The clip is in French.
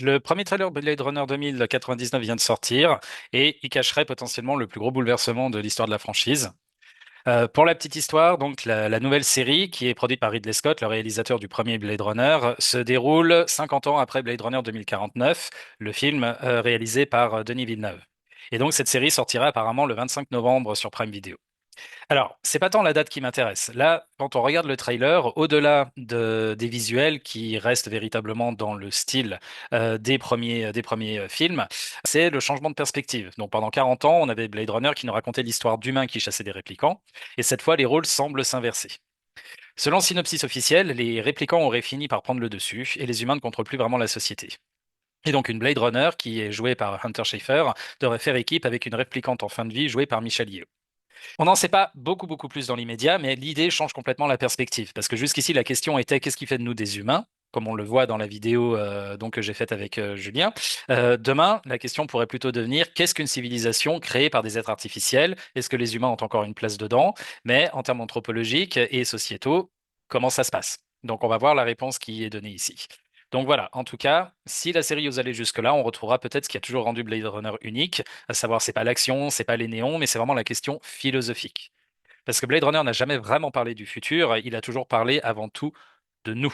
Le premier trailer Blade Runner 2099 vient de sortir et il cacherait potentiellement le plus gros bouleversement de l'histoire de la franchise. Pour la petite histoire, donc la nouvelle série, qui est produite par Ridley Scott, le réalisateur du premier Blade Runner, se déroule 50 ans après Blade Runner 2049, le film réalisé par Denis Villeneuve. Et donc cette série sortira apparemment le 25 novembre sur Prime Video. Alors, c'est pas tant la date qui m'intéresse. Là, quand on regarde le trailer, au-delà des visuels qui restent véritablement dans le style des premiers films, c'est le changement de perspective. Donc, pendant 40 ans, on avait Blade Runner qui nous racontait l'histoire d'humains qui chassaient des réplicants, et cette fois, les rôles semblent s'inverser. Selon le synopsis officiel, les réplicants auraient fini par prendre le dessus, et les humains ne contrôlent plus vraiment la société. Et donc, une Blade Runner, qui est jouée par Hunter Schafer, devrait faire équipe avec une réplicante en fin de vie jouée par Michelle Yeoh. On n'en sait pas beaucoup plus dans l'immédiat, mais l'idée change complètement la perspective. Parce que jusqu'ici, la question était qu'est-ce qui fait de nous des humains? Comme on le voit dans la vidéo donc, que j'ai faite avec Julien. Demain, la question pourrait plutôt devenir qu'est-ce qu'une civilisation créée par des êtres artificiels? Est-ce que les humains ont encore une place dedans? Mais en termes anthropologiques et sociétaux, comment ça se passe? Donc on va voir la réponse qui est donnée ici. Donc voilà, en tout cas, si la série ose aller jusque-là, on retrouvera peut-être ce qui a toujours rendu Blade Runner unique, à savoir c'est pas l'action, c'est pas les néons, mais c'est vraiment la question philosophique. Parce que Blade Runner n'a jamais vraiment parlé du futur, il a toujours parlé avant tout de nous.